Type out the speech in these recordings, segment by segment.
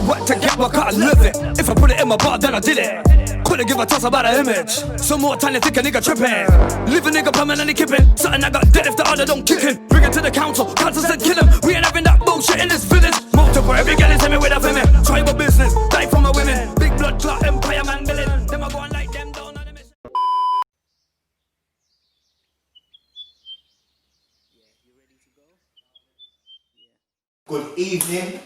Work to get work, I live it. If I put it in my bar, then I did it. Couldn't give a toss about an image. Some more time to think a nigga tripping. Leave a nigga permanently kipping. Something I got dead if the other don't kick him. Bring it to the council, council said kill him. We ain't having that bullshit in this village. Multiple, every girl is in me with a women. Tribal business, die for my women. Big blood clot, empire man billing. Them I go on like them down on the mission. Good evening,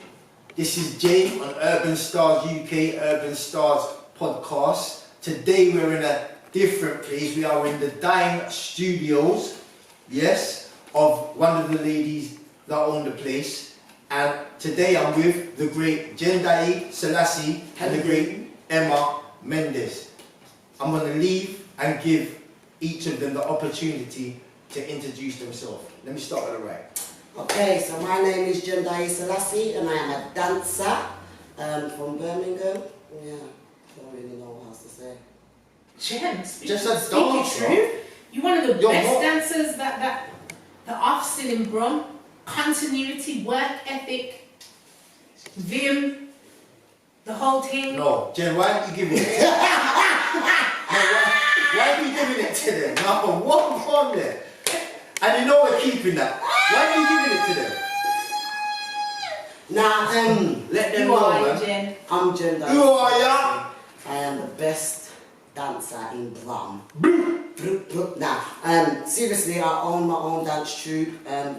this is Jay on Urban Stars UK, Urban Stars podcast. Today we're in a different place. We are in the Dime Studios, yes, of one of the ladies that own the place. And today I'm with the great Gendayi Selassie and the great Emma Mendes. I'm going to leave and give each of them the opportunity to introduce themselves. Let me start with the right. Okay, so my name is gendayi Selassie and I am a dancer from Birmingham. Yeah, don't really know what else to say. Gems, Just a speaking dancer. true, you're one of the You're best not. dancers that are still in Brum. Continuity, work ethic, vim, the whole thing. No, Jen, why aren't you giving it to them? No, why are you giving it to them? No, what on there? And you know we're keeping that. Why are you giving it to them? Now, Let them You know, are, man. Jen. I'm gendayi. Who are ya? I am the best dancer in Brum. Now, seriously, I own my own dance troupe,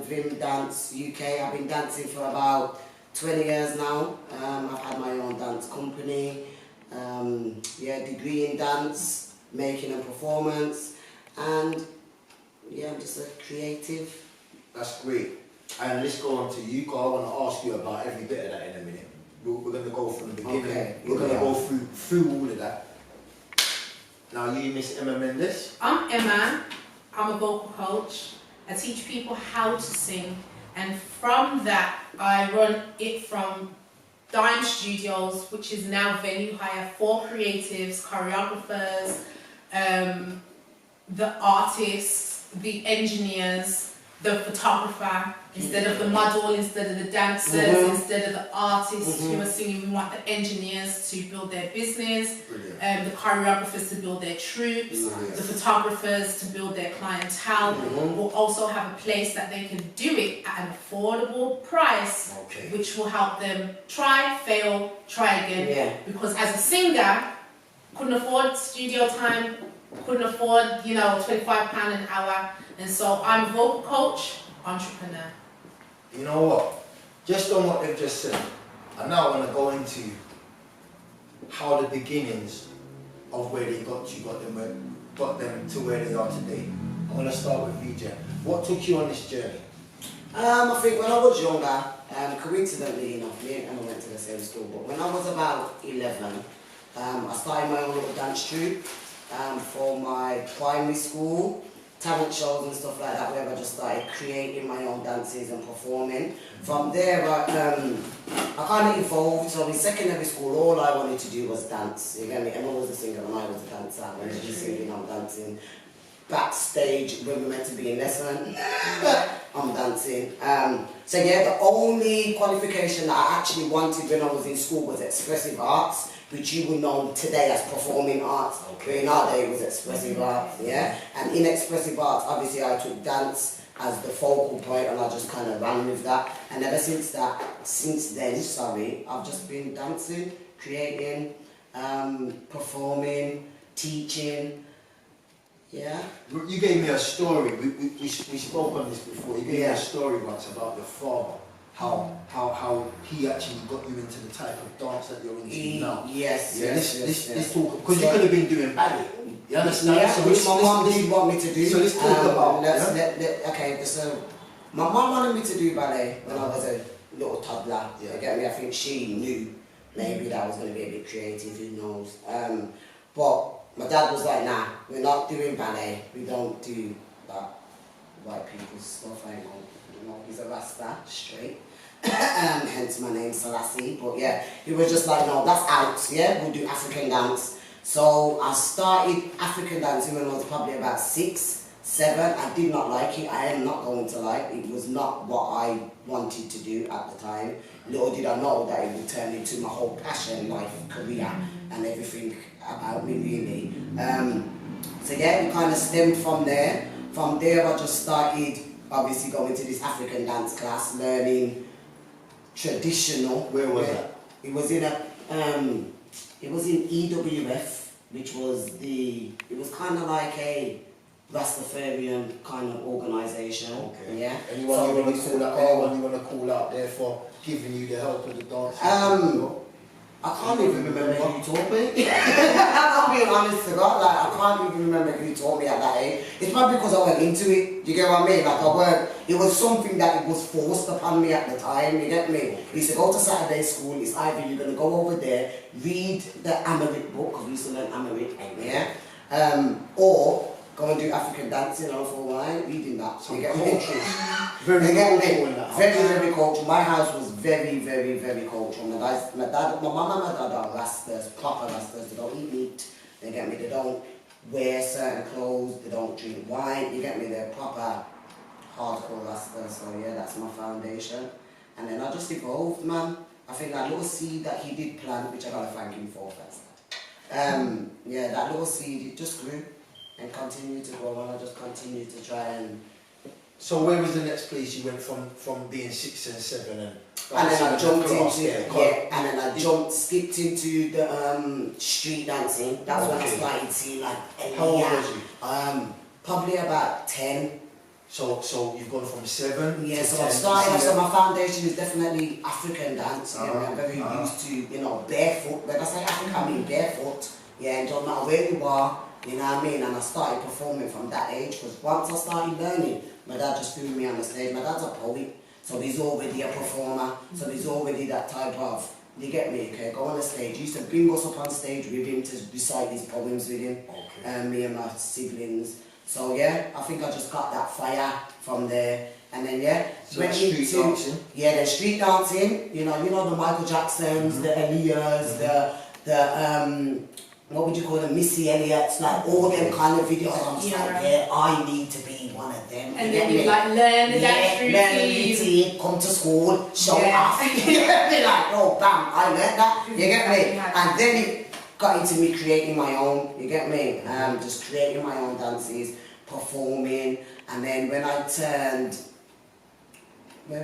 Vim Dance UK. I've been dancing for about 20 years now. I've had my own dance company, degree in dance, making and performance, and yeah, I'm just a creative. That's great. And let's go on to you, because I want to ask you about every bit of that in a minute. We're going to go from the beginning. Okay, We're going to yeah. go through all of that. Now you, Miss Emma Mendes. I'm Emma. I'm a vocal coach. I teach people how to sing, and from that, I run it from Dime Studios, which is now venue hire for creatives, choreographers, the artists, the engineers, the photographer, instead of the model, instead of the dancers, instead of the artists who are singing. We want the engineers to build their business, the choreographers to build their troops, the photographers to build their clientele. We'll also have a place that they can do it at an affordable price, which will help them try, fail, try again. Yeah. Because as a singer, couldn't afford studio time, couldn't afford, £25 an hour. And so I'm a vocal coach, entrepreneur. You know what? Just on what they've just said, I now want to go into how the beginnings of where they got them to where they are today. I'm going to start with you, Jen. What took you on this journey? I think when I was younger, coincidentally enough, me and Emma went to the same school, but when I was about 11, I started my own little dance troupe for my primary school, talent shows and stuff like that, where I just started creating my own dances and performing. From there, I kind of evolved. So in secondary school, all I wanted to do was dance. You get me? Emma was a singer and I was a dancer. When she was singing, I'm dancing. Backstage, when we're meant to be in lesson, I'm dancing. So yeah, the only qualification that I actually wanted when I was in school was expressive arts, which you would know today as performing arts. But in our day it was expressive arts, yeah? And in expressive arts, obviously I took dance as the focal point and I just kind of ran with that. And ever since then, I've just been dancing, creating, performing, teaching, yeah. You gave me a story. We spoke on this before. You gave me a story once about your father. How he actually got you into the type of dance that you're into now. Yes. This talk, because you could have been doing ballet. You understand? Yeah, so which my mum did want me to do. So let's talk about. So my mum wanted me to do ballet when I was a little toddler. Yeah. You get me? I think she knew maybe that I was going to be a bit creative. Who knows? But my dad was like, nah, we're not doing ballet. We don't do that white people's stuff. I know. He's a Rasta, straight. Hence my name Selassie. But yeah, he was just like, no, that's out. Yeah, we'll do African dance. So I started African dancing when I was probably about 6, 7. I did not like it. I am not going to lie. It was not what I wanted to do at the time. Little did I know that it would turn into my whole passion, life, career, and everything about me really. So yeah, it kind of stemmed from there. From there I just started obviously going to this African dance class, learning traditional. Where was that? It was in EWF, which was it was kind of like a Rastafarian kind of organisation. Okay. Yeah. Anyone you want to call out there for giving you the help of the dance? I can't even remember who taught me. I'm being honest to God, like I can't even remember who taught me at that age. It's probably because I went into it. Do you get what I mean? Like it was something that it was forced upon me at the time. You get me? We used to go to Saturday school. It's either you're gonna go over there, read the Amharic book, because we used to learn Amharic, yeah, or go and do African dancing on for a while, reading that. So you get me? Very Very cultural. My house was very cultural. My mum and my dad are rastas, proper rastas. They don't eat meat. You get me? They don't wear certain clothes. They don't drink wine. You get me? They're proper hardcore rastas. So yeah, that's my foundation. And then I just evolved, man. I think that little seed that he did plant, which I gotta thank him for first. Yeah, that little seed, it just grew and continued to grow, and I just continued to try and. So where was the next place you went from being 6 and 7 and then I jumped into skipped into the street dancing. That's when I started seeing like. How old was you? Probably about 10. So you've gone from 7 yeah, to so 10. I started, so my foundation is definitely African dance. I'm very used to, you know, barefoot. When I say African, I mean barefoot. Yeah, and no matter where you are, you know what I mean? And I started performing from that age, because once I started learning, my dad just threw me on the stage. My dad's a poet, so he's already a performer, so he's already that type of, you get me, okay, go on the stage. He used to bring us up on stage with him to recite his poems with him, me and my siblings. So yeah, I think I just got that fire from there. And then yeah, so went street dancing? Yeah, the street dancing, you know the Michael Jacksons, the Aaliyahs, the what would you call them, Missy Elliott's, like all them kind of videos. I'm just like, yeah, I need to be one of them. And then you like learn the dance routine. Learn the routine, come to school, show off. You get me? Like, oh bam, I learned that. You get me? And then it got into me creating my own. You get me? Just creating my own dances, performing, and then when I turned. I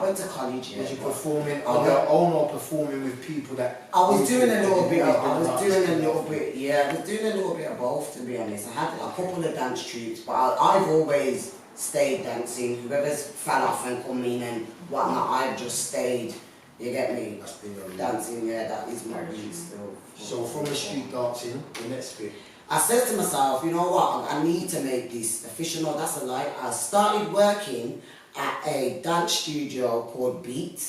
went to college. Was you performing on your own or performing with people that? I was doing a little bit. I was doing a little bit of both, to be honest. I had a couple of dance troupes, but I've always stayed dancing. Whoever's fell off and come in and whatnot, I've just stayed. You get me? Dancing, yeah, that is my root still. So from the street dancing, the next bit. I said to myself, you know what? I need to make this official. No, that's a lie. I started working at a dance studio called Beat.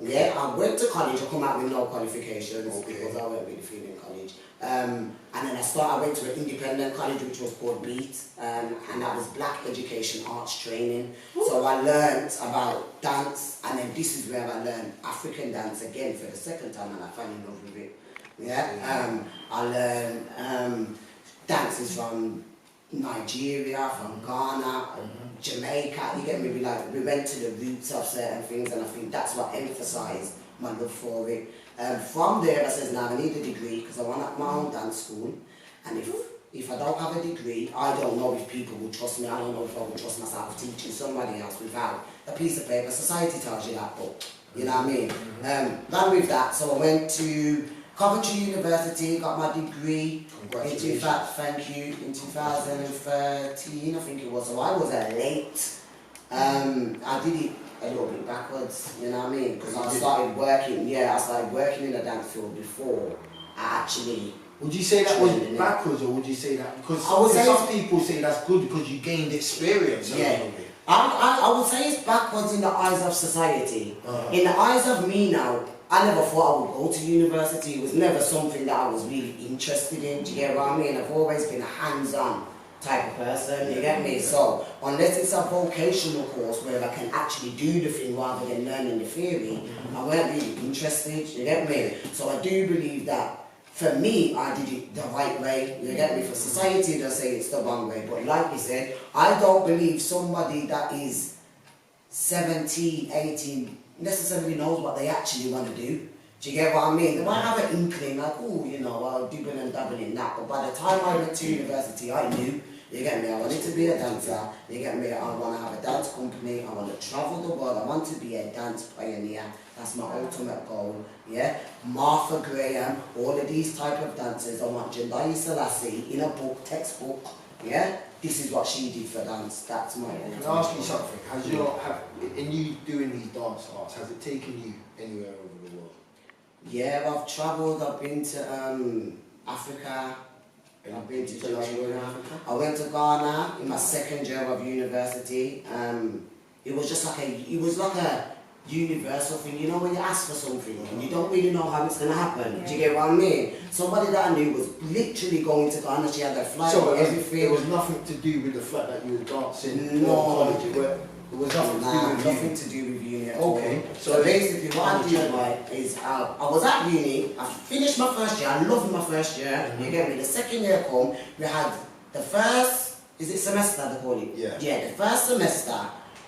Yeah, I went to college. I come out with no qualifications because I weren't really feeling college. And then I went to an independent college which was called Beat, and that was Black Education Arts Training. So I learned about dance, and then this is where I learned African dance again for the second time, and I fell in love with it. Yeah, I learned dances from Nigeria, from Ghana, Jamaica. You get me? We went to the roots of certain things, and I think that's what emphasised my love for it. From there, I said, now I need a degree because I want my own dance school. And if I don't have a degree, I don't know if people will trust me. I don't know if I will trust myself teaching somebody else without a piece of paper. Society tells you that, but you know what I mean. Ran with that, so I went to Coventry University, got my degree in 2013, I think it was. So I was late. I did it a little bit backwards, you know what I mean? Because I started working in the dance field before I actually. Would you say that was backwards, or would you say that because some people say that's good because you gained experience? Yeah. I would say it's backwards in the eyes of society. In the eyes of me now, I never thought I would go to university. It was never something that I was really interested in. Do you get what I mean? I've always been a hands-on type of person, you get me? So, unless it's a vocational course where I can actually do the thing rather than learning the theory, I weren't really interested, you get me? So I do believe that For me, I did it the right way. You get me? For society, they'll say it's the wrong way. But like you said, I don't believe somebody that is 17, 18 necessarily knows what they actually want to do. Do you get what I mean? They might have an inkling, like, oh, you know, I'll dibble and dabble in that. But by the time I went to university, I knew, you get me, I wanted to be a dancer. You get me, I want to have a dance company. I want to travel the world. I want to be a dance pioneer. That's my ultimate goal, yeah? Martha Graham, all of these type of dancers. I want gendayi Selassie in a book, textbook, yeah? This is what she did for dance. That's my ultimate Can I ask you goal. something? In you doing these dance arts, has it taken you anywhere over the world? Yeah, I've travelled. I've been to Africa. I've been to Nigeria. I went to Ghana in my second year of university. It was just like a universal thing. You know, when you ask for something and you don't really know how it's gonna happen. Do you get what I mean? Somebody that I knew was literally going to Ghana. She had a flight, So everything. it was nothing to do with the fact that you were dancing No. college. It was nothing to do with nothing you. to do with uni at all. Okay. So basically what I did like is I was at uni, I finished my first year, I loved my first year, you get me, the second year come, we had the first, is it semester they call it? Yeah. Yeah, the first semester,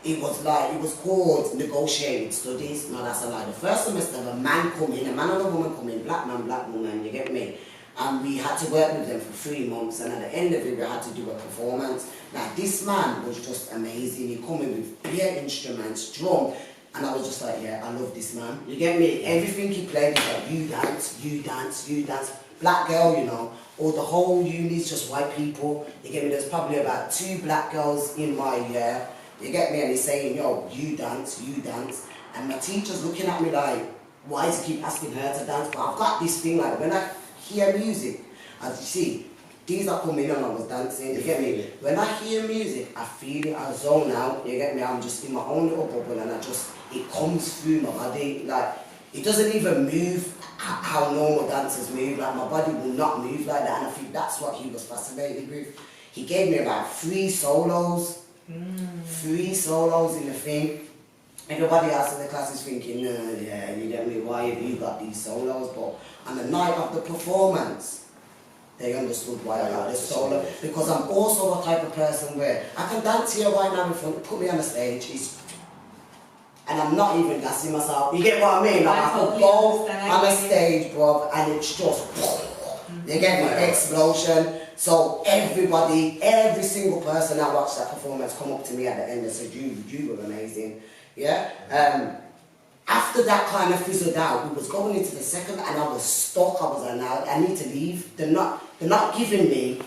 it was called negotiated studies. No, that's a lie. The first semester, a man come in, a man and a woman come in, black man, black woman, you get me? And we had to work with them for 3 months, and at the end of it we had to do a performance. Now this man was just amazing. He come in with beer instruments, drum, and I was just like, yeah, I love this man. You get me? Everything he played was like, you dance, you dance, you dance. Black girl, you know, or the whole uni's just white people. You get me? There's probably about 2 black girls in my year. You get me? And he's saying, yo, you dance, you dance. And my teacher's looking at me like, why does he keep asking her to dance? But I've got this thing like, when I hear music, as you see, these are coming in and I was dancing, you get me? When I hear music, I feel it, I zone out, you get me? I'm just in my own little bubble and it comes through my body, like, it doesn't even move how normal dancers move, like my body will not move like that, and I think that's what he was fascinated with. He gave me about 3 solos, 3 solos in the thing. Everybody else in the class is thinking, yeah, you get me, why have you got these solos? But on the night of the performance, they understood why I got this solo. Because I'm also the type of person where I can dance here right now in front, put me on the stage, and I'm not even gassing myself. You get what I mean? Like I could go on the stage, bro, and it's just, you get me, explosion. So everybody, every single person that watched that performance come up to me at the end and said, you were amazing. Yeah? After that kind of fizzled out, we was going into the second and I was stuck. I was like, I need to leave. They're not giving me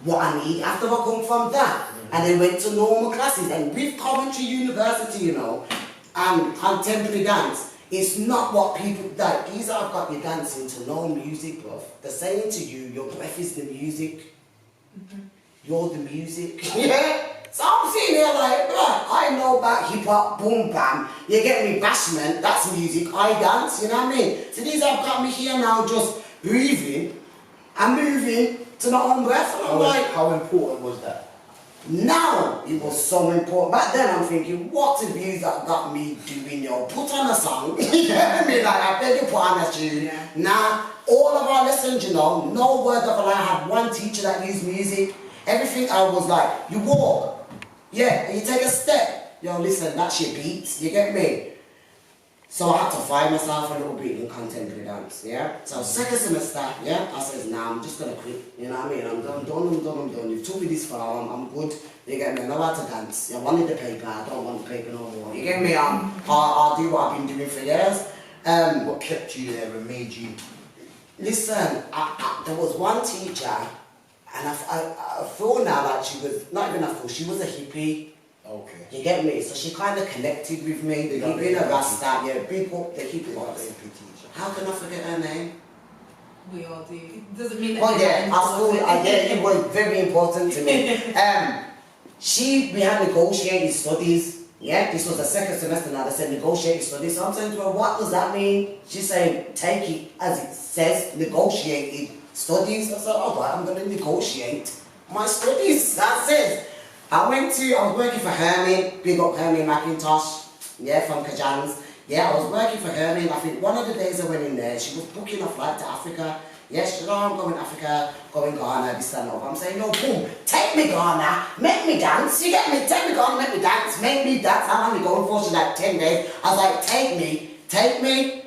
what I need. After I come from that, and then went to normal classes, and with Coventry University, you know, and contemporary dance, it's not what people like. These I've got you dancing to no music, bro. They're saying to you, your breath is the music. You're the music. Yeah? So I'm sitting there like, bro, I know about hip hop, boom bam. You get me, bashment, that's music, I dance, you know what I mean? So these have got me here now just breathing and moving to my own breath. And I'm like, how important was that? Now it was so important. Back then I'm thinking, what have you that got me doing your put on a song? You get me? Like I beg you put on a tune. Yeah. Now all of our lessons, you know, no word of a lie. I had one teacher that used music. Everything I was like, you walk. Yeah, and you take a step. Yo, listen, that's your beat. You get me? So I had to find myself a little bit in contemporary dance, yeah? So second semester, yeah, I said, nah, I'm just gonna quit. You know what I mean? I'm done. You've took me this far, I'm good. You get me? I know how to dance. I wanted the paper, I don't want the paper no more. You get me? I'll do what I've been doing for years. What kept you there and made you? Listen, there was one teacher, and I feel now like she was, not even she was a hippie. Okay. You get me? So she kind of connected with me. The hippie, the Rasta, yeah, big up the hippie ones. How can I forget her name? We all do. It doesn't mean that. Oh yeah, at school, yeah, it was very important to me. We had negotiated studies. Yeah, this was the second semester now. They said negotiated studies. So I'm saying to her, what does that mean? She's saying, take it as it says, negotiated studies. I said, all right, I'm going to negotiate my studies. That's it. I was working for Hermine, big up Hermine McIntosh, yeah, from Kajans. Yeah, I was working for Hermine. I think one of the days I went in there, she was booking a flight to Africa. Yes, she said, oh, I'm going Africa, going Ghana, this and that. I'm saying, no, boom, take me Ghana, make me dance, you get me? Take me Ghana, make me dance. How long are we going for? She's like 10 days. I was like, take me.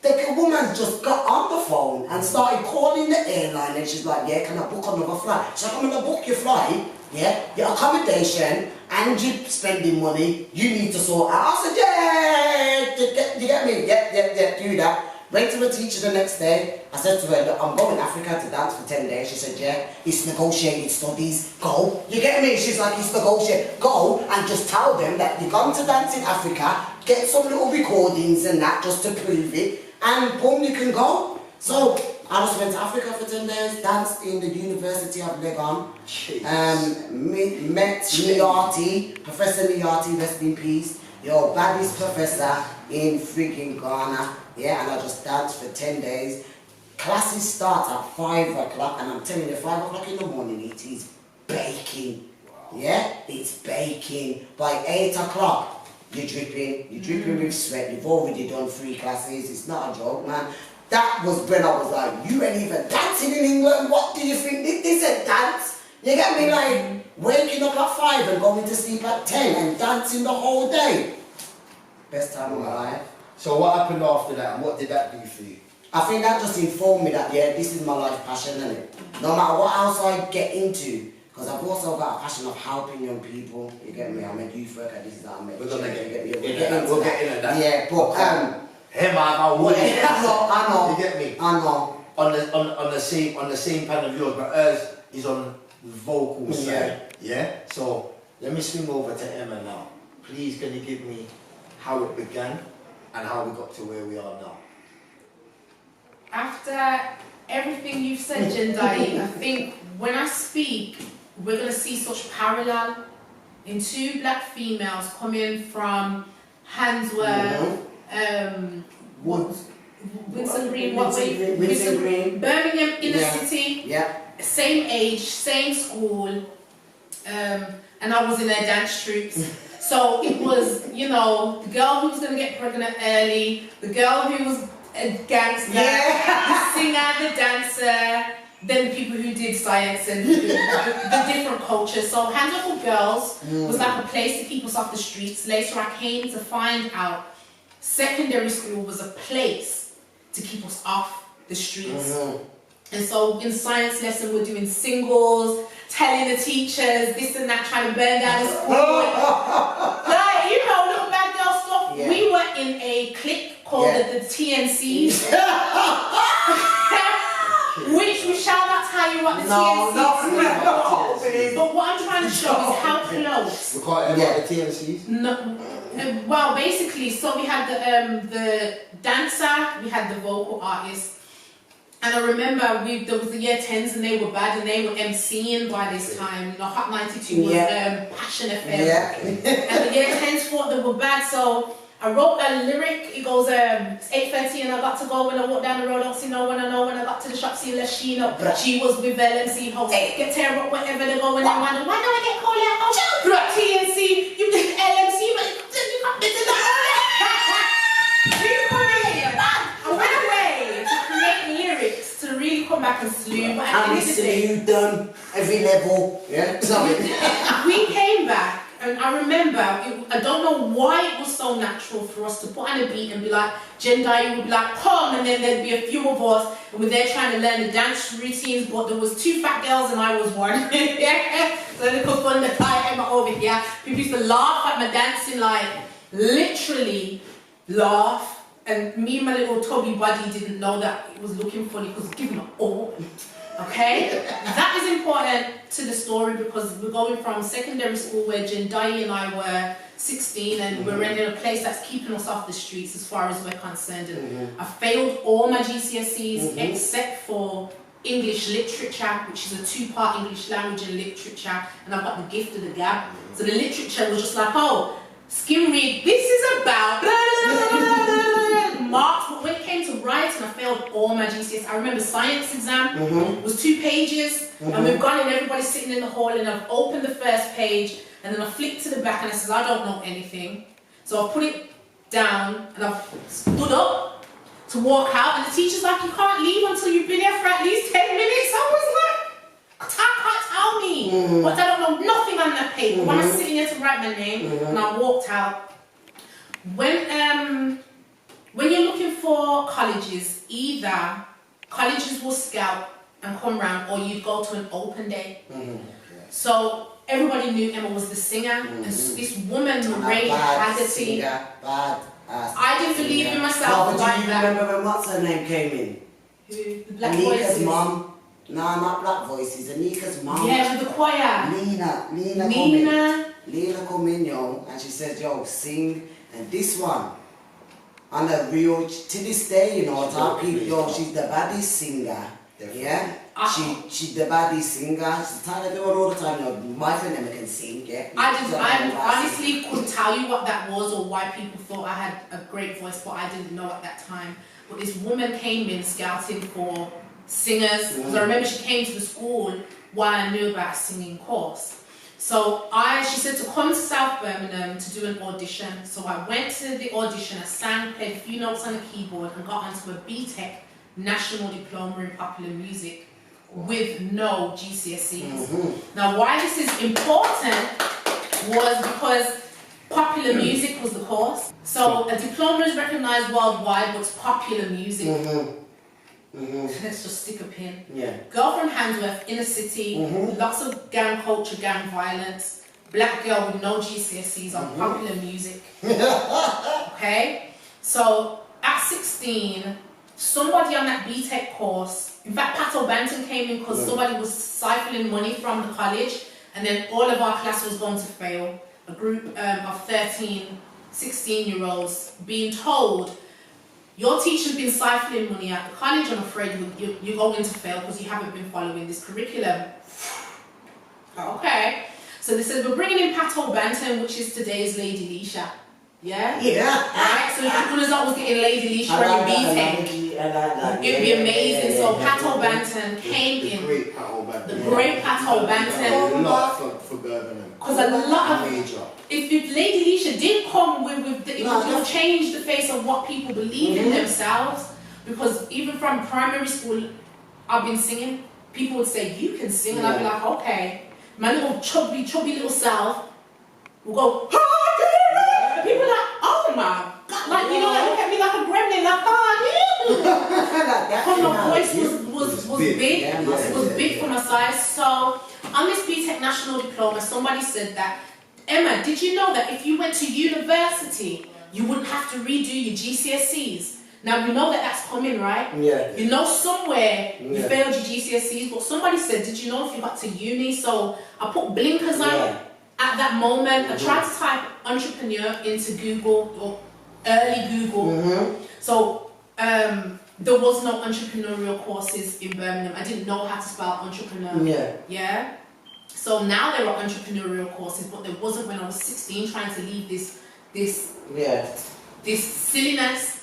The woman just got on the phone and started calling the airline, and she's like, yeah, can I book another flight? She's like, I'm going to book your flight, yeah, your accommodation, and you're spending money, you need to sort out. I said, yeah, you get me? Yeah, do that. Went to the teacher the next day. I said to her, look, I'm going to Africa to dance for 10 days. She said, yeah, it's negotiated studies. Go. You get me? She's like, it's negotiated. Go and just tell them that you're going to dance in Africa, get some little recordings and that just to prove it, and boom, you can go. So I just went to Africa for 10 days, danced in the University of Legon, met Niati, Professor Niati, rest in peace, your baddest professor in freaking Ghana. Yeah, and I just danced for 10 days. Classes start at 5 o'clock, and I'm telling you, 5 o'clock in the morning, it is baking. Wow. Yeah, it's baking. By 8 o'clock, you're dripping with sweat. You've already done 3 classes. It's not a joke, man. That was when I was like, you ain't even dancing in England. What do you think? This is a dance? You get me? Like, waking up at 5 and going to sleep at 10 and dancing the whole day. Best time of my life. So what happened after that, and what did that do for you? I think that just informed me that, yeah, this is my life passion, isn't it? No matter what else I get into, because I've also got a passion of helping young people. You get me? I'm a youth worker. This is how I'm We're gonna get into that. Yeah, but hey man, I know. You get me? I know. On the same pan of yours, but hers is on the vocal side. Yeah. So let me swing over to Emma now. Please, can you give me how it began and how we got to where we are now? After everything you've said, gendayi, I think when I speak, we're going to see such parallel in 2 black females coming from Handsworth, Winston Green, Birmingham inner city, same age, same school, and I was in their dance troupes. So it was, you know, the girl who was going to get pregnant early, the girl who was a gangster, the singer, the dancer, then the people who did science and the different cultures. So Handsworth Girls was like a place to keep us off the streets. Later I came to find out secondary school was a place to keep us off the streets. And so in science lesson we're doing singles, telling the teachers this and that, trying to burn down the school. Like, you know, little bad girl stuff. Yeah. We were in a clique called the TNCs. Which we shall not tell you what the TNCs is. But what I'm trying to show is how close. We call it the TNCs? No. Well, basically, so we had the dancer, we had the vocal artist. And I remember there was the year 10s and they were bad and they were MCing by this time. You know, Hot 92 was Passion FM. And the year 10s thought they were bad, so I wrote a lyric. It goes, it's 8:30 and I got to go. When I walk down the road, I don't see no one I know. When I got to the shop, see Lashina. She was with LMC host. Get tear up wherever they go and they wonder, why do I get called out? Oh, TNC, you did LMC, but you got this in the I went away to create lyrics to really come back and slew. But how many slew done every level? Yeah. We came back, and I remember I don't know why it was so natural for us to put on a beat and be like, gendayi would be like, come, and then there'd be a few of us, and we're there trying to learn the dance routines. But there was 2 fat girls and I was one. So they could fund the tie Emma over here. People used to laugh at my dancing, like literally laugh. And me and my little Toby buddy didn't know that it was looking funny because give me all. Okay? That is important to the story because we're going from secondary school where gendayi and I were 16 and we're in a place that's keeping us off the streets as far as we're concerned. And I failed all my GCSEs except for English literature, which is a 2-part English language and literature, and I've got the gift of the gab. So the literature was just like, oh, skim read, this is about marks, but when it came to writing, I failed all my GCSEs. I remember science exam was 2 pages, and we've gone in, everybody's sitting in the hall, and I've opened the first page, and then I flicked to the back, and I says, I don't know anything. So I put it down, and I've stood up, to walk out, and the teacher's like, you can't leave until you've been here for at least 10 minutes. I was like, can't tell me. But I don't know nothing on that paper. When I was sitting here to write my name, and I walked out. When you're looking for colleges, either colleges will scout and come round, or you'd go to an open day. So everybody knew Emma was the singer, and this woman, Ray Haggerty. I didn't believe in myself like that. Do you remember when what's her name came in? Who? The Black Anika's Voices. mum. No, not Black Voices. Anika's mum. Yeah, with the choir. Lena come in, yo, and she said, yo, sing. And this one, on a real, to this day, you know, she's the baddest singer. Yeah? She's the baddest singer. She's tired of doing all the time. You know, my friend Emma can sing, yeah? I honestly couldn't tell you what that was or why people thought I had a great voice, but I didn't know at that time. But this woman came in scouting for singers, because I remember she came to the school while I knew about a singing course. So she said to come to South Birmingham to do an audition. So I went to the audition, I sang, played a few notes on the keyboard, and got onto a BTEC National Diploma in Popular Music with no GCSEs. Now why this is important was because popular music was the course. So a diploma is recognised worldwide, but it's popular music. Let's just stick a pin. Girl from Handsworth, inner city, lots of gang culture, gang violence, black girl with no GCSEs on popular music. Okay? So at 16, somebody on that BTEC course, in fact Pat O'Banton came in because somebody was siphoning money from the college, and then all of our class was going to fail. A group of 13, 16-year-olds being told, your teacher's been siphoning money at the college, I'm afraid you're going to fail because you haven't been following this curriculum. Okay. So they said, we're bringing in Pat O'Banton, which is today's Lady Leisha. Yeah? Right? So if the result was getting Lady Leisha and BTEC, it'd be amazing. So Pat O'Banton came in. The great Pat O'Banton. A lot for Birmingham. Because a lot of... If Lady Leisha did come it would change the face of what people believe in themselves. Because even from primary school, I've been singing. People would say, you can sing. And I'd be like, okay. My little chubby little self will go, and people are like, oh my God. Like, you know, they look at me like a gremlin, like, because my voice was big. It was big for my size. So on this BTEC National Diploma, somebody said that, Emma, did you know that if you went to university, you wouldn't have to redo your GCSEs? Now, we know that that's coming, right? You know somewhere you failed your GCSEs, but somebody said, did you know if you got to uni? So I put blinkers on at that moment. I tried to type entrepreneur into Google, or early Google. So there was no entrepreneurial courses in Birmingham. I didn't know how to spell entrepreneur. Yeah? So now there are entrepreneurial courses, but there wasn't when I was 16, trying to leave this silliness.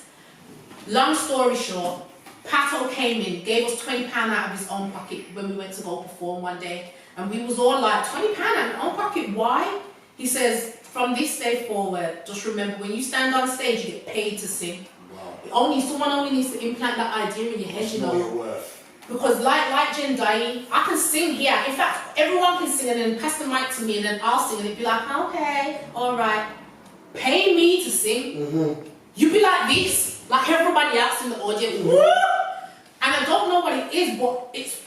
Long story short, Pato came in, gave us £20 out of his own pocket when we went to go perform one day. And we was all like, £20 out of your own pocket, why? He says, from this day forward, just remember, when you stand on stage, you get paid to sing. Someone only needs to implant that idea in your head, you know. Because like gendayi, I can sing here. In fact, everyone can sing and then pass the mic to me and then I'll sing and it'd be like, okay, all right. Pay me to sing. You be like this, like everybody else in the audience. Woo! And I don't know what it is, but it's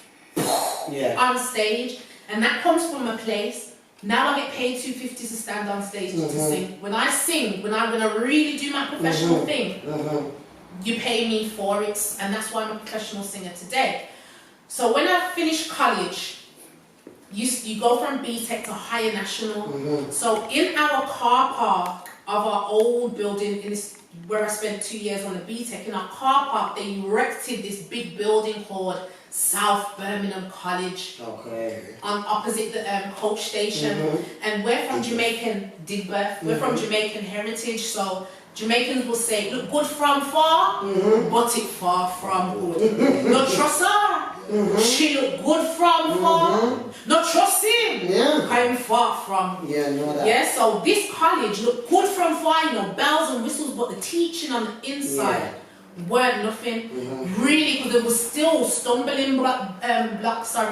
on stage. And that comes from a place. Now I get paid $2.50 to stand on stage to sing. When I sing, when I really do my professional thing, you pay me for it, and that's why I'm a professional singer today. So when I finished college, you go from BTEC to higher national. So in our car park of our old building, where I spent 2 years on the BTEC, in our car park, they erected this big building called South Birmingham College. On opposite the coach station. And we're from Jamaican birth. We're from Jamaican heritage, so Jamaicans will say, look good from far, but it far from good. No trust her, she look good from far. No trust him, I'm far from. Know that. So this college looked good from far, you know, bells and whistles, but the teaching on the inside weren't nothing. Really, because there was still stumbling blocks, or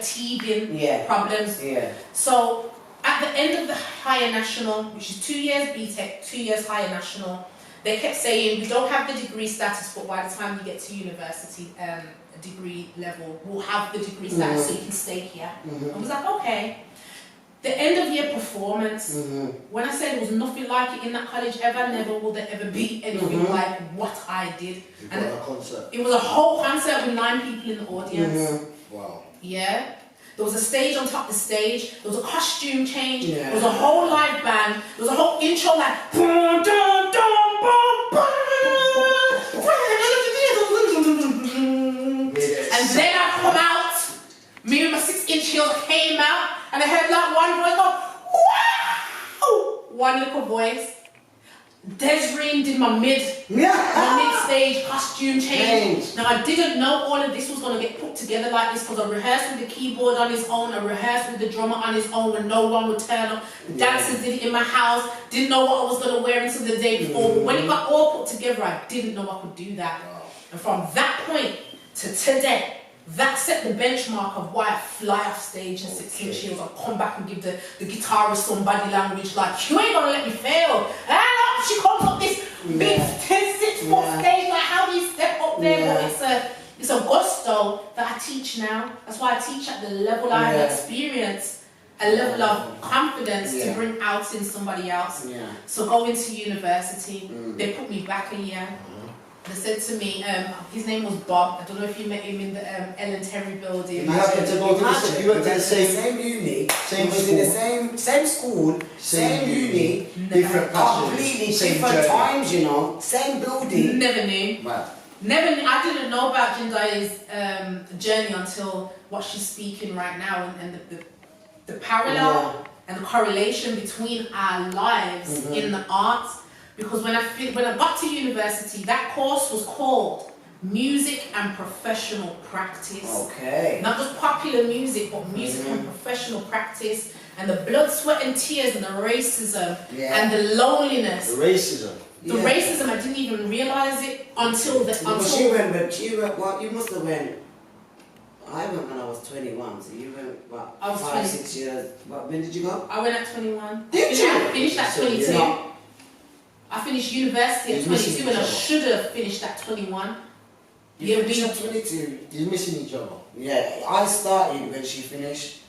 teething problems. So at the end of the higher national, which is 2 years BTEC, 2 years higher national, they kept saying, we don't have the degree status, but by the time you get to university degree level, we'll have the degree status so you can stay here. I was like, okay. The end of year performance, when I said there was nothing like it in that college ever, never will there ever be anything like what I did. And a concert. it was a whole concert with 9 people in the audience. Wow. Yeah. There was a stage on top of the stage, there was a costume change, there was a whole live band, there was a whole intro like boom, dum, dum, boom, boom. And then I come out, me and my 6-inch heels came out, and I heard like one voice go, wow! One little voice. Desiree did my mid-stage costume change. Now I didn't know all of this was going to get put together like this because I rehearsed with the keyboard on his own, I rehearsed with the drummer on his own when no one would turn up. The dancers did it in my house, didn't know what I was going to wear until the day before. But when it got all put together, I didn't know I could do that. And from that point to today, that set the benchmark of why I fly off stage in 6-inch heels. I'll come back and give the guitarist some body language like, you ain't gonna let me fail. Ah, she comes up this big 10-6-foot stage, like how do you step up there? But it's a gusto that I teach now. That's why I teach at the level I have experience, a level of confidence to bring out in somebody else. So going to university, they put me back a year. They said to me, his name was Bob. I don't know if you met him in the Ellen Terry building. You happened to go to you went to the same uni, same was school. in the same school, same uni, different passions, completely same different journey. times, you know, same building. Never knew. Right. Never knew. I didn't know about gendayi's journey until what she's speaking right now, and the parallel and the correlation between our lives in the arts. Because when I got to university, that course was called Music and Professional Practice. Okay. Not just popular music, but music and professional practice. And the blood, sweat and tears and the racism and the loneliness. The racism. The racism, I didn't even realise it until she went, well, you must have went, I went when I was 21, so you went, what, I was 5, 6 years. What, when did you go? I went at 21. Did you? I finished at 22. Yeah. I finished university at 22 and I should have finished at 21. You finished at 22? You're missing each other. Yeah, I started when she finished.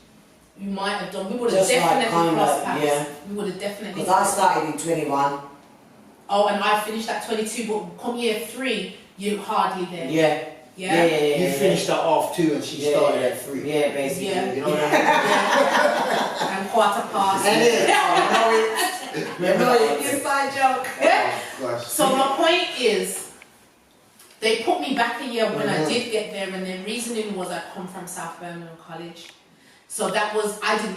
You might have done. We would have Just definitely like crossed paths. yeah. We would have definitely. Because I started in 21. Oh, and I finished at 22, but come year 3, you're hardly there. Yeah. You finished at half 2 and she started at 3. Yeah, basically. You know what I mean? And quarter past. Inside joke. So my point is, they put me back a year when I did get there, and their reasoning was I come from South Birmingham College. So that was, I didn't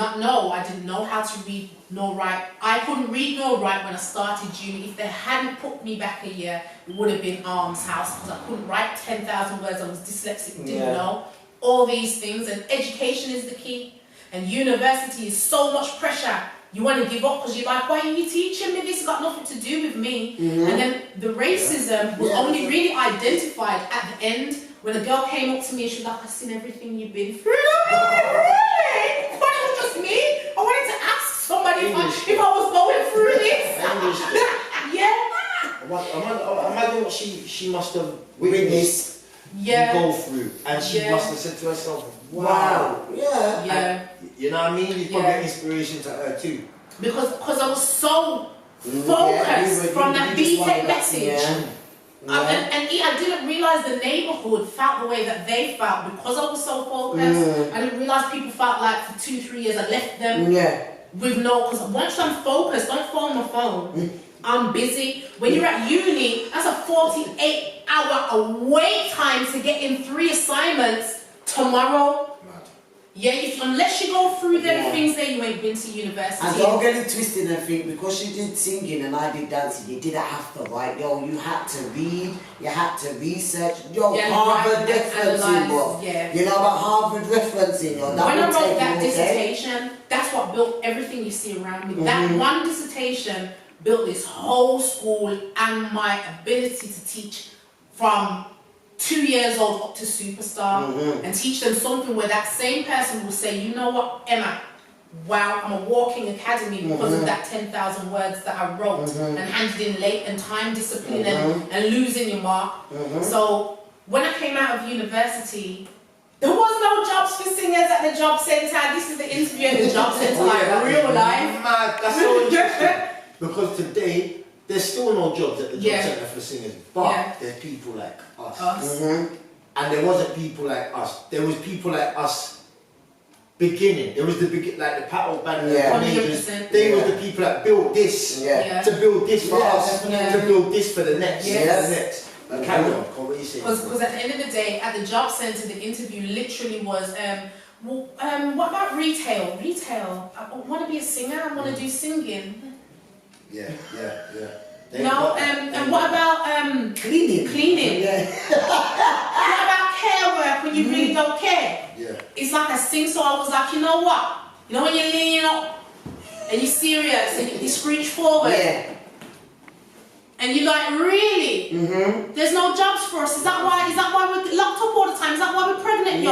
know how to read nor write. I couldn't read nor write when I started uni. If they hadn't put me back a year, it would have been arms house, because I couldn't write 10,000 words, I was dyslexic, didn't know. All these things, and education is the key. And university is so much pressure. You want to give up because you're like, why are you teaching me this? It's got nothing to do with me. And then the racism was only really identified at the end when a girl came up to me and she was like, I've seen everything you've been through. It was just me. I wanted to ask somebody if I was going through this. Imagine what she must have witnessed you go through, and she must have said to herself, wow. You know what I mean? You probably get inspiration to her too. Because I was so focused from that BTEC message. And I didn't realise the neighbourhood felt the way that they felt because I was so focused. I didn't realise people felt like for 2-3 years I left them with no, because once I'm focused, don't phone my phone. I'm busy. When you're at uni, that's a 48-hour wait time to get in 3 assignments tomorrow. Unless you go through them things there, you ain't been to university. And don't get it twisted and think, because she did singing and I did dancing, you didn't have to write. You had to read, you had to research. Harvard referencing, bro. You know about Harvard referencing. When I wrote that dissertation, that's what built everything you see around me. That one dissertation built this whole school and my ability to teach from 2 years old up to superstar and teach them something where that same person will say, you know what, Emma, wow, I'm a walking academy because of that 10,000 words that I wrote and handed in late and time discipline and losing your mark. So when I came out of university, there was no jobs for singers at the job centre. This is the interview at the job centre, like real life. Mad. That's so interesting. Because today, there's still no jobs at the job centre for singers, but there's people like us. And there wasn't people like us. There was people like us beginning. There was the like the paddle band, they were the people that built this to build this for us, to build this for the next, the next. Carry on, what you saying? Because at the end of the day, at the job centre, the interview literally was, what about retail? Retail. I want to be a singer. I want to do singing. No, and what about cleaning? Cleaning. What about care work when you really don't care? It's like I sing, so I was like, you know what? You know when you're leaning up and you're serious and you screech forward and you're like, really? There's no jobs for us. Is that why we're locked up all the time? Is that why we're pregnant, yo?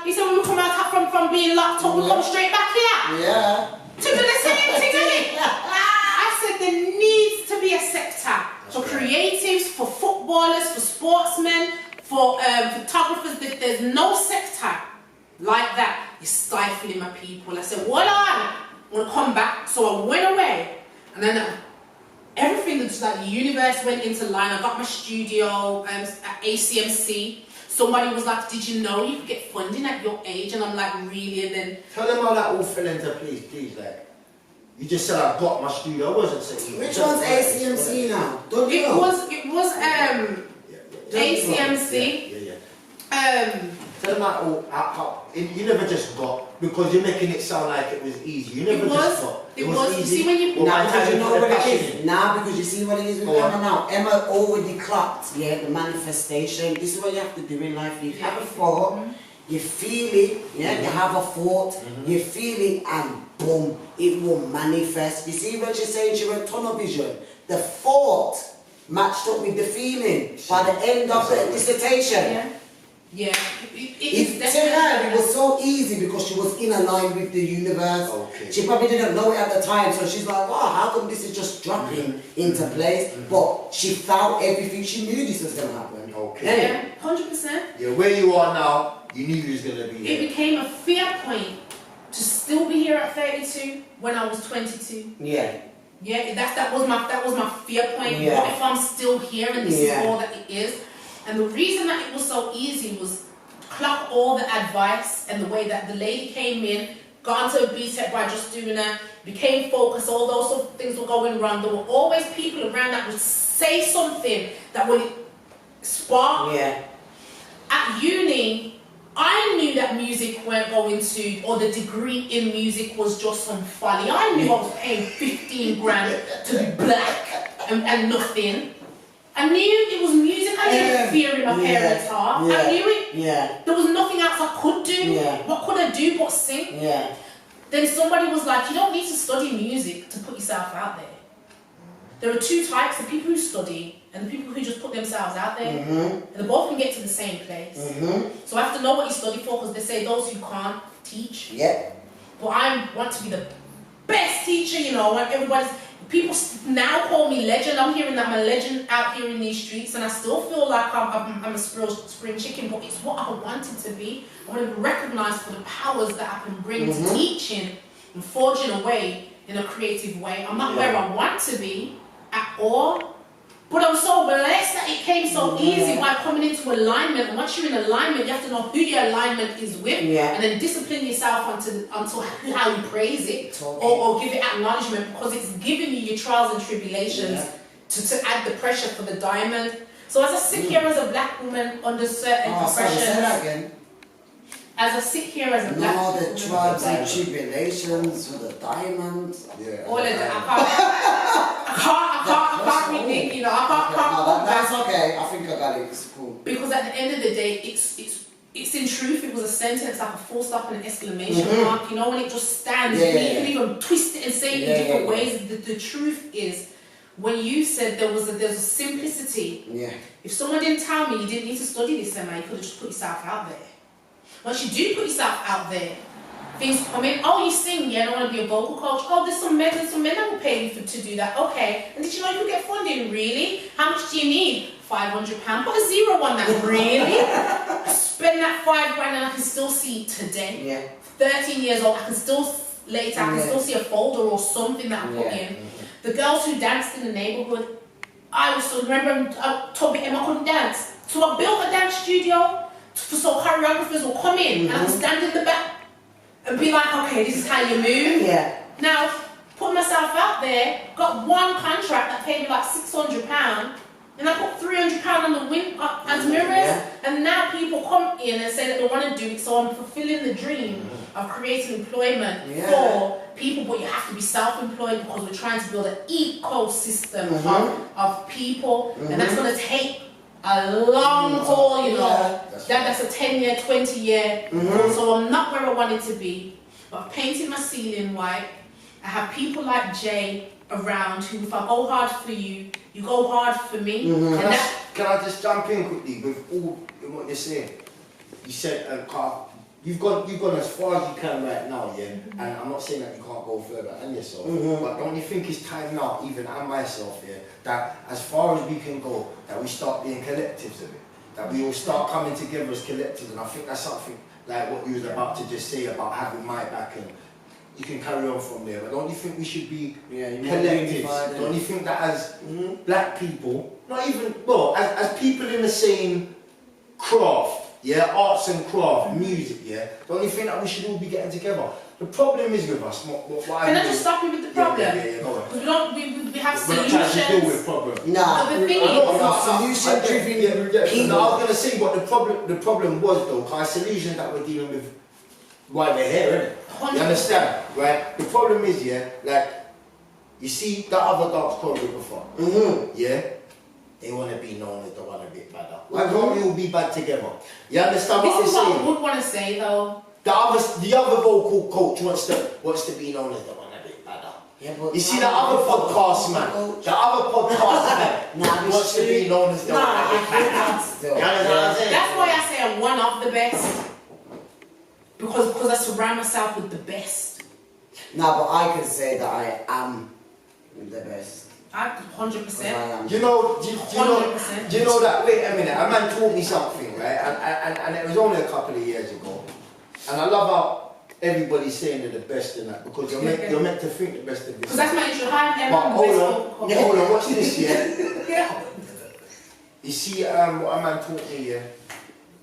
He said when we come out from being locked up, we come straight back here. To do the same thing, innit? I said there needs to be a sector for creatives, for footballers, for sportsmen, for photographers. If there's no sector like that, you're stifling my people. I said, what I want to come back. So I went away, and then everything that's like the universe went into line. I got my studio at ACMC. Somebody was like, did you know you could get funding at your age? And I'm like, really? And then tell them how that all fell into place, please. Like, you just said I got my studio. I wasn't saying. Which one's ACMC now? Don't you know? It was ACMC. Tell them how you never just got, because you're making it sound like it was easy. You never just got. It was easy. You see when you because you know what it is. Now because you see what it is with Emma now. Emma already clocked, the manifestation. This is what you have to do in life. You have a thought, you feel it, you have a thought, you feel it, and boom, it will manifest. You see when she's saying she went tunnel vision, the thought matched up with the feeling by the end of the dissertation. It was so easy because she was in a line with the universe. She probably didn't know it at the time, so she's like, wow, how come this is just dropping into place? But she felt everything. She knew this was going to happen. 100%. Yeah, where you are now, you knew you was going to be here. It became a fear point to still be here at 32 when I was 22. That was my fear point. What if I'm still here and this is all that it is? And the reason that it was so easy was clock all the advice and the way that the lady came in, got into a B-Tech by just doing it, became focused, all those sort of things were going wrong. There were always people around that would say something that would spark. At uni, I knew that music weren't going to, or the degree in music was just some folly. I knew I was paying 15 grand to be black and nothing. I knew it was music. I didn't fear in my parents' heart. I knew it. There was nothing else I could do. What could I do but sing? Then somebody was like, you don't need to study music to put yourself out there. There are two types, the people who study and the people who just put themselves out there. And they both can get to the same place. So I have to know what you study for, because they say those who can't teach. But I want to be the best teacher, you know, when everybody's... People now call me legend. I'm hearing that I'm a legend out here in these streets, and I still feel like I'm a spring chicken, but it's what I wanted to be. I want to be recognised for the powers that I can bring to teaching and forging a way in a creative way. I'm not where I want to be at all, but I'm so blessed that it came so easy by coming into alignment. And once you're in alignment, you have to know who your alignment is with, and then discipline yourself until how you praise it or give it acknowledgement, because it's giving you your trials and tribulations to add the pressure for the diamond. So as I sit here as a black woman under certain pressures, as I sit here as a black woman, the trials and tribulations for the diamond. All of that. I can't really, you know, I can't. That's okay. I think I got it. It's cool. Because at the end of the day, it's it's in truth, it was a sentence like a full stop and an exclamation mark. You know, when it just stands, you can even twist it and say it in different ways. The truth is, when you said there's a simplicity. Yeah. If someone didn't tell me you didn't need to study this, Emma, you could have just put yourself out there. Once you do put yourself out there, things come in. Oh, you sing, yeah, I don't want to be a vocal coach. Oh, there's some men that will pay you to do that. Okay. And did you know you could get funding? Really? How much do you need? £500. Put a zero on that. Really? Spend that £5 and I can still see today. Yeah. 13 years old, I can still later, I can still see a folder or something that I put in. The girls who danced in the neighborhood, I was still remember told me Emma couldn't dance. So I built a dance studio so choreographers will come in and I can stand in the back and be like, okay, this is how you move. Yeah. Now, put myself out there, got one contract that paid me like £600, and I put £300 on the wing as mirrors, and now people come in and say that they want to do it, so I'm fulfilling the dream of creating employment for people, but you have to be self-employed because we're trying to build an ecosystem of people, and that's going to take a long haul, you know. That's a 10-year, 20-year. So I'm not where I wanted to be. But I've painted my ceiling white. I have people like Jay around who, if I go hard for you, you go hard for me. Can I just jump in quickly with all what you're saying? You said you've gone as far as you can right now, and I'm not saying that you can't go further and yourself, but don't you think it's time now, even and myself, that as far as we can go, that we start being collectives of it, that we all start coming together as collectives, and I think that's something like what you was about to just say about having my back, and you can carry on from there. But don't you think we should be collectives? Don't you think that as black people, not even as people in the same craft? Arts and craft, music, don't you think that we should all be getting together? The problem is with us, Can I just stop you with the problem? Go on. We have We're not trying to deal with problems. But the thing is, solution-driven. No, I was going to say what the problem was though, because it's solutions that we're dealing with why we're here, innit? You understand, right? The problem is, like, you see that other dance choreographer, they want to be known as the one a bit better. Why can't we all be bad together? You understand what I'm saying? This is what I would want to say though. The other vocal coach wants to be known as the one a bit better. You see the other podcast man, wants to be known as the one a bit better. You understand what I'm saying? That's why I say I'm one of the best. Because I surround myself with the best. No, but I can say that I am the best. 100%. Do you know that? Wait a minute, a man told me something, right? And it was only a couple of years ago. And I love how everybody's saying they're the best in that, because you're meant to think the best of yourself. Because that's my issue. But hold on, watch this, You see, what a man taught me,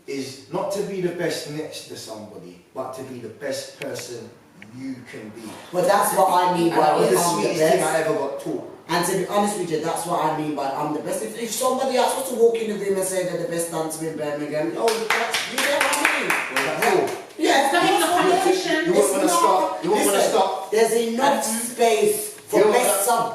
is not to be the best next to somebody, but to be the best person you can be. Well, that's what I mean by that was the I'm the sweetest best. thing I ever got taught. And to be honest with you, that's what I mean by I'm the best. If somebody else was to walk in the room and say they're the best dancer in Birmingham, you get what I mean? It's not even a competition. You won't want to stop. There's enough space for best of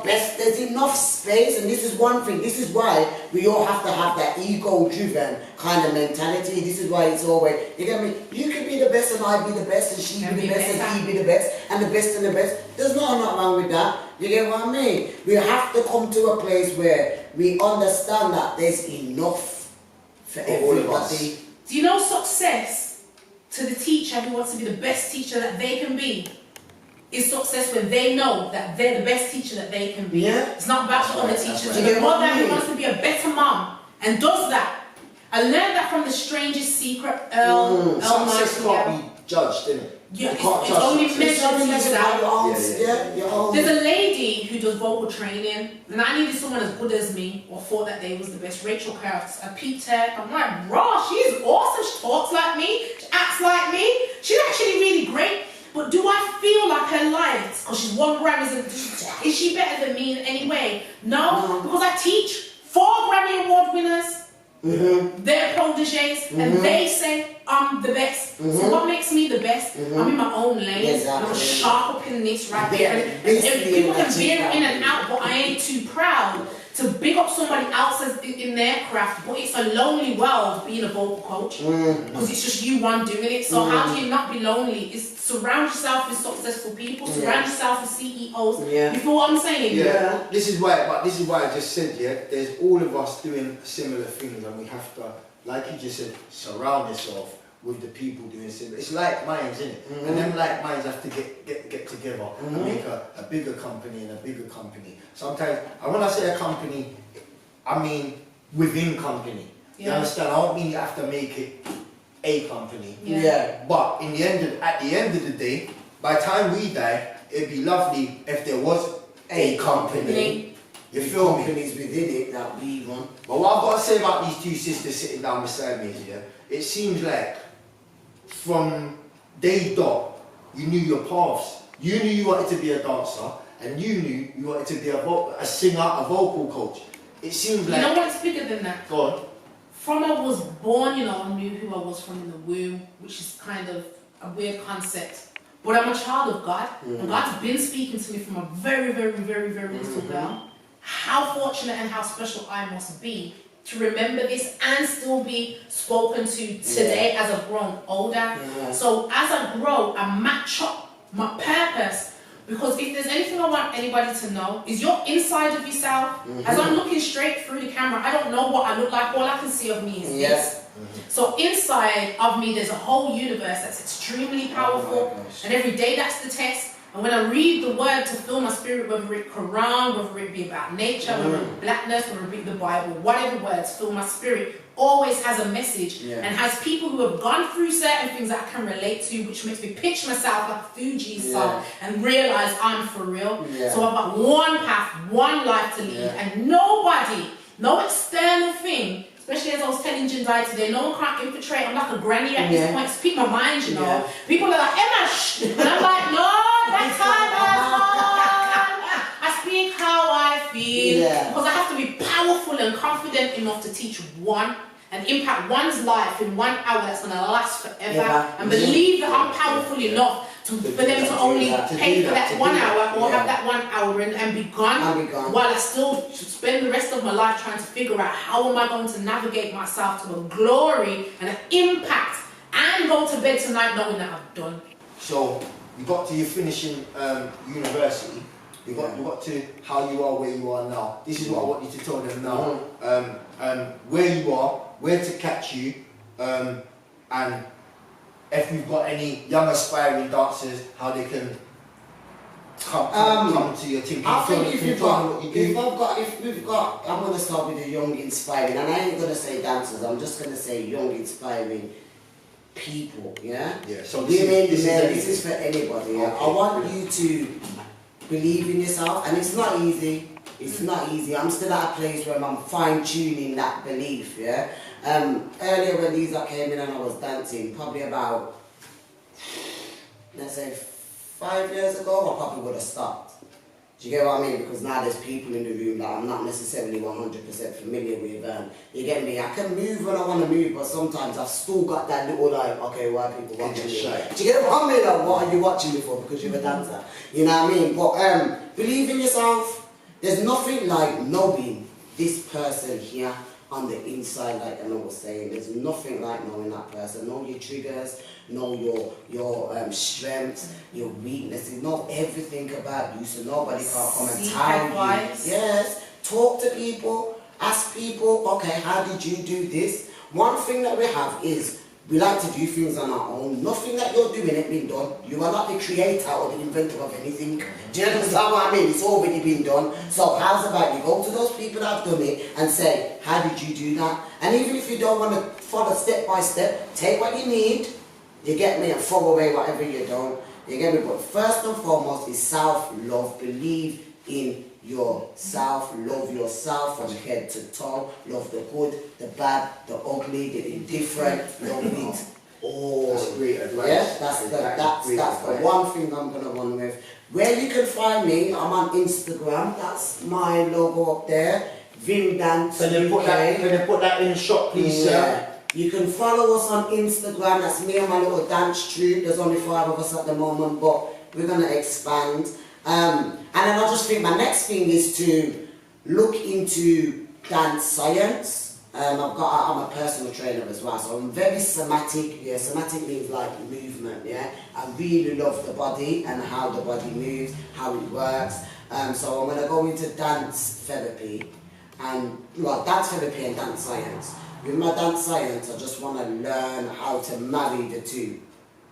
best. There's enough space, and this is one thing. This is why we all have to have that ego-driven kind of mentality. This is why it's always, you get me? You can be the best and I be the best and she be the best and he be the best and the best and the best. There's nothing wrong with that. You get what I mean? We have to come to a place where we understand that there's enough for everybody. Do you know success to the teacher who wants to be the best teacher that they can be is success when they know that they're the best teacher that they can be. It's not about the other teachers. The mother who wants to be a better mom and does that. I learned that from The Strangest Secret, Success can't be judged, innit? It's only measured to yourself. There's a lady who does vocal training, and I needed someone as good as me, or thought that they was the best. Rachel Kurtz. I peeped her. I'm like, raw, she's awesome. She talks like me. She acts like me. She's actually really great. But do I feel like her life, because she's won Grammys, is she better than me in any way? No, because I teach 4 Grammy Award winners. They're proteges, and they say I'm the best. So what makes me the best? I'm in my own lane, and I'm sharp up in this right there. And people can veer in and out, but I ain't too proud to big up somebody else in their craft, but it's a lonely world being a vocal coach because it's just you one doing it. So how do you not be lonely? Is surround yourself with successful people, surround yourself with CEOs. You feel what I'm saying? Yeah. This is why I just said, there's all of us doing similar things, and we have to, like you just said, surround yourself with the people doing similar. It's like minds, isn't it? And them like minds have to get together and make a bigger company and a bigger company. Sometimes, and when I say a company, I mean within company. You understand? I don't mean you have to make it a company. But at the end of the day, by the time we die, it'd be lovely if there was a company. You feel me? Companies within it that we run. But what I've got to say about these two sisters sitting down beside me here, it seems like from day dot, you knew your paths. You knew you wanted to be a dancer, and you knew you wanted to be a singer, a vocal coach. It seems like... You know what's bigger than that? Go on. From I was born, I knew who I was from in the womb, which is kind of a weird concept. But I'm a child of God, and God's been speaking to me from a very, very, very, very little girl. How fortunate and how special I must be to remember this and still be spoken to today as I've grown older. So as I grow, I match up my purpose, because if there's anything I want anybody to know is you're inside of yourself. As I'm looking straight through the camera, I don't know what I look like. All I can see of me is this. So inside of me there's a whole universe that's extremely powerful, and every day that's the test. And when I read the word to fill my spirit, whether it's Quran, whether it be about nature, whether it's blackness, whether it be the Bible, whatever words fill my spirit, always has a message and has people who have gone through certain things that I can relate to, which makes me pitch myself like Fuji's song and realize I'm for real. So I've got one path, one life to lead, and nobody, no external thing, especially as I was telling Gendayi today, no one can't infiltrate. I'm like a granny at this point. Speak my mind, you know. People are like, Emma, shh. And I'm like, no, that's time I speak how I feel. Because I have to be powerful and confident enough to teach one and impact one's life in 1 hour that's going to last forever. And believe that I'm powerful enough for them to only pay for that 1 hour or have that 1 hour and be gone, while I still spend the rest of my life trying to figure out how am I going to navigate myself to a glory and an impact and go to bed tonight knowing that I've done. So you got to your finishing university. You got to how you are where you are now. This is what I want you to tell them now. Where you are, where to catch you, and if you've got any young aspiring dancers, how they can come to your team. I think if we've got, I'm going to start with the young inspiring, and I ain't going to say dancers, I'm just going to say young inspiring people, So this is for anybody. I want you to believe in yourself, and it's not easy. It's not easy. I'm still at a place where I'm fine-tuning that belief, Earlier when these lot came in and I was dancing, probably about, let's say 5 years ago, I probably would have stopped. Do you get what I mean? Because now there's people in the room that I'm not necessarily 100% familiar with. You get me? I can move when I want to move, but sometimes I've still got that little like, okay, why are people watching me? Do you get what I mean? Like, what are you watching me for? Because you're a dancer. You know what I mean? But believe in yourself. There's nothing like knowing this person here on the inside, like Emma was saying. There's nothing like knowing that person. Know your triggers, know your strengths, your weaknesses, know everything about you, so nobody can come and tell you. Yes, talk to people, ask people, okay, how did you do this? One thing that we have is we like to do things on our own. Nothing that you're doing ain't been done. You are not the creator or the inventor of anything. Do you understand what I mean? It's already been done. So how's about you go to those people that have done it and say, how did you do that? And even if you don't want to follow step by step, take what you need, you get me, and throw away whatever you don't. You get me? But first and foremost is self-love. Believe in yourself, love yourself from head to toe, love the good, the bad, the ugly, the indifferent, love it all. That's great advice. Yeah, that's the one thing I'm going to run with. Where you can find me, I'm on Instagram, that's my logo up there, Vimdance Can you put that in the shop, please, sir? You can follow us on Instagram, that's me and my little dance troupe. There's only 5 of us at the moment, but we're going to expand. And then I just think my next thing is to look into dance science. I'm a personal trainer as well, so I'm very somatic. Yeah, somatic means like movement. Yeah, I really love the body and how the body moves, how it works. So I'm gonna go into dance therapy, and like dance therapy and dance science. With my dance science, I just want to learn how to marry the two.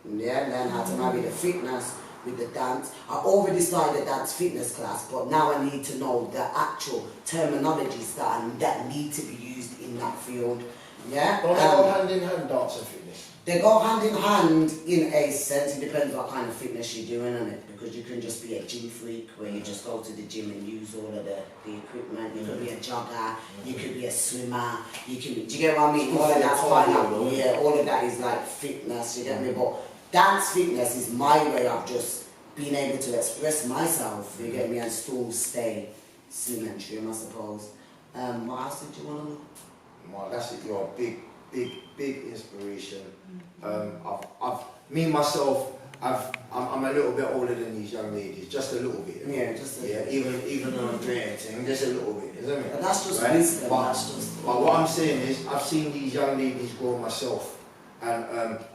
Yeah, learn how to marry the fitness with the dance. I already started a dance fitness class, but now I need to know the actual terminologies that need to be used in that field. Yeah. Don't they go hand in hand, dance and fitness? They go hand in hand in a sense. It depends what kind of fitness you're doing on it, because you can just be a gym freak where you just go to the gym and use all of the equipment. You could be a jogger, you could be a swimmer, you can be, do you get what I mean? All of that's fine. Yeah, all of that is like fitness, you get me? But dance fitness is my way of just being able to express myself, you get me, and still stay symmetry, I suppose. What else did you want to know? Well, that's it. You're a big inspiration. Me myself, I'm a little bit older than these young ladies, just a little bit. Yeah, just a little bit. Even though I'm creating, just a little bit, isn't it? And that's just right? wisdom. But what I'm saying is, I've seen these young ladies grow myself, and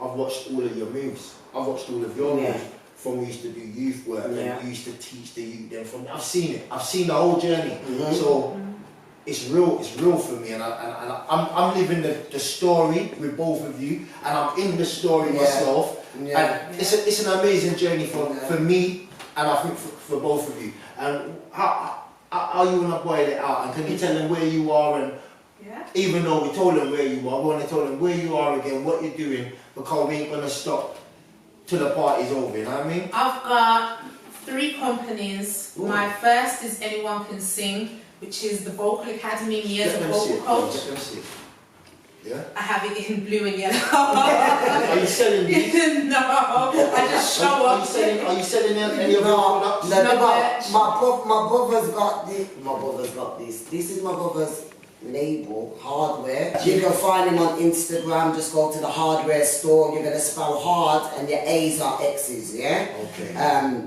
I've watched all of your moves. I've watched all of your moves. From we used to do youth work, and we used to teach the youth. Then I've seen it. I've seen the whole journey. So. It's real for me, and I'm living the story with both of you, and I'm in the story myself. And it's an amazing journey for me, and I think for both of you. And how you want to boil it out, and can you tell them where you are, and even though we told them where you are, we want to tell them where you are again, what you're doing, because we ain't going to stop till the party's over, you know what I mean? I've got 3 companies. Ooh. My first is Anyone Can Sing, which is the Vocal Academy, me as a vocal coach. Yeah. I have it in blue and yellow. Are you selling these? No, I just show up. Are you selling any of your products? My brother's got this. My brother's got this. This is my brother's label, Hardware. You can find him on Instagram. Just go to the hardware store. You're gonna spell hard, and your A's are X's. Yeah. Okay.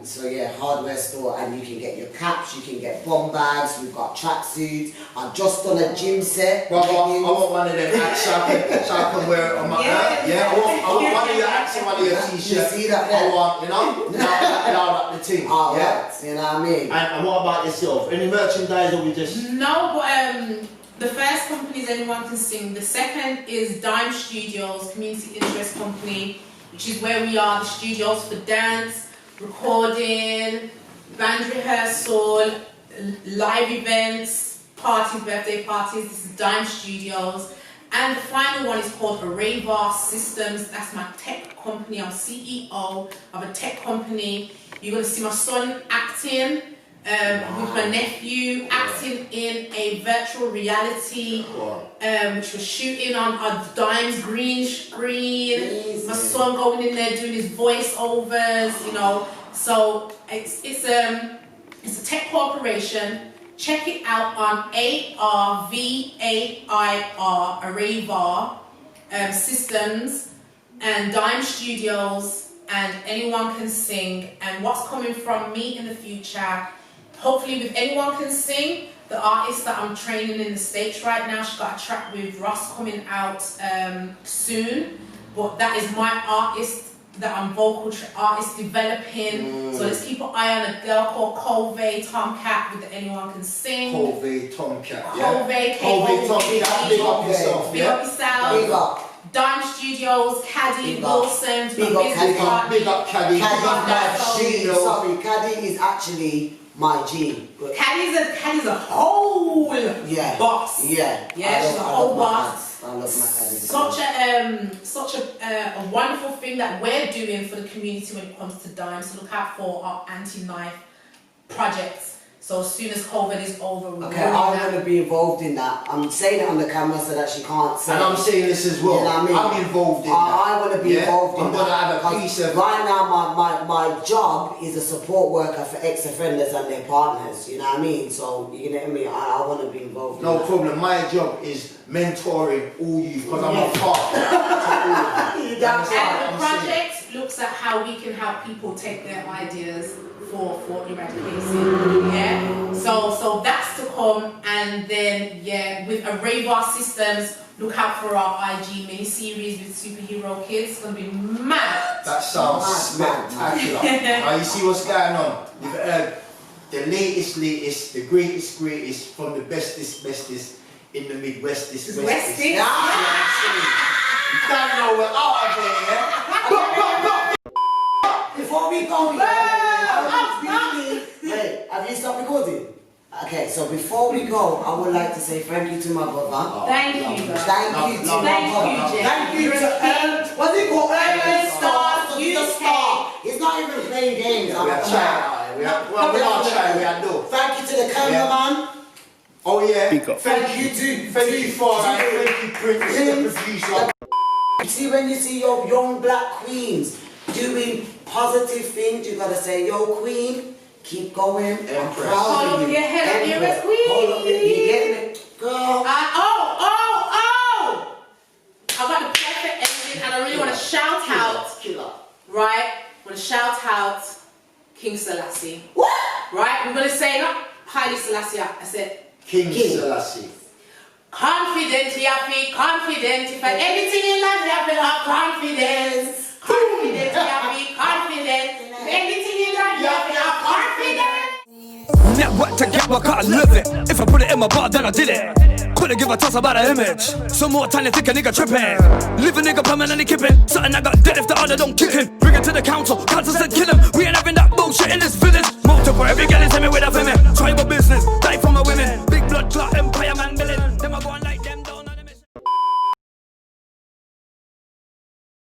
So yeah, hardware store, and you can get your caps. You can get bomb bags. We've got tracksuits. I've just done a gym set. Well, I want one of them hats so I can wear it on my hat. Yeah. I want one of your hats and one of your t-shirts. You see that? I want, now the team. Oh, yeah. You know what I mean? And what about yourself? Any merchandise, or we just? No, but the first company is Anyone Can Sing. The second is Dime Studios, community interest company, which is where we are the studios for dance, recording, band rehearsal, live events, parties, birthday parties. This is Dime Studios. And the final one is called Areva Systems. That's my tech company. I'm CEO of a tech company. You're going to see my son acting. With my nephew acting in a virtual reality, which was shooting on a Dime's green screen. My son going in there doing his voiceovers, you know. So it's a tech corporation. Check it out on Areva Systems and Dime Studios, and Anyone Can Sing. And what's coming from me in the future. Hopefully with Anyone Can Sing, the artist that I'm training in the States right now, she's got a track with Ross coming out soon. But that is my artist that I'm vocal artist developing. So let's keep an eye on a girl called Colvey Tomcat with the Anyone Can Sing. Colvey Tomcat. Colvey Tomcat. Big up yourself. Big up yourself. Big up. Dime Studios, Caddy, Wilson, Big up Caddy. Caddy. Caddy is actually my G. Caddy's a whole boss. Yeah. Yeah, she's a whole boss. I love my Caddy. Such a wonderful thing that we're doing for the community when it comes to Dime. So look out for our anti-knife projects. So as soon as COVID is over, we're I'm going to be involved in that. I'm saying it on the camera so that she can't see. And I'm saying this as well. You know what I mean? I'm involved in that. I want to be involved in I'm that. going to have a piece of... Right now, my job is a support worker for ex-offenders and their partners. You know what I mean? So, you know what I mean? I want to be involved in that. No problem. My job is mentoring all you, because I'm a father to all of you. And the project looks at how we can help people take their ideas for eradication. Yeah. So that's the gmail.com, and then with Areva Systems, look out for our IG mini series with superhero kids. It's gonna be mad. That sounds spectacular. Now you see what's going on. You've heard the latest, the greatest from the bestest in the Midwest. Westies. You don't know we're out of here, yeah? Before we go, wait, have you stopped recording? Okay, so before we go, I would like to say thank you to my brother. Thank you. Thank you to my brother. Jay. Thank you to what's it called? Urban Stars UK. He's not even playing games. We are trying. We are do. Thank you to the cameraman. Oh yeah. Thank you to Thank you Father. Thank you Prince, the producer. See, when you see your young black queens doing positive things, you gotta say, yo queen, keep going. I'm proud Hold of up you. your head up your wrist, queen. Hold up your, you getting it? Girl. I got the perfect ending, and I really want to shout out, right? I want to shout out King Selassie. What? Right? I'm going to say, not Haile Selassie, I said, King Selassie. confident, you have to be confident. If anything in life, you have to have confidence. Confident, you have to be confident. If anything in life, you have to have confidence. Network to get work, I love it. If I put it in my bar, then I did it. Couldn't give a toss about an image. Some more time to think a nigga tripping. Leave a nigga permanently kipping. Something I got dead if the other don't kick him. Bring it to the council said kill him. We ain't having that bullshit in this village. Multiple every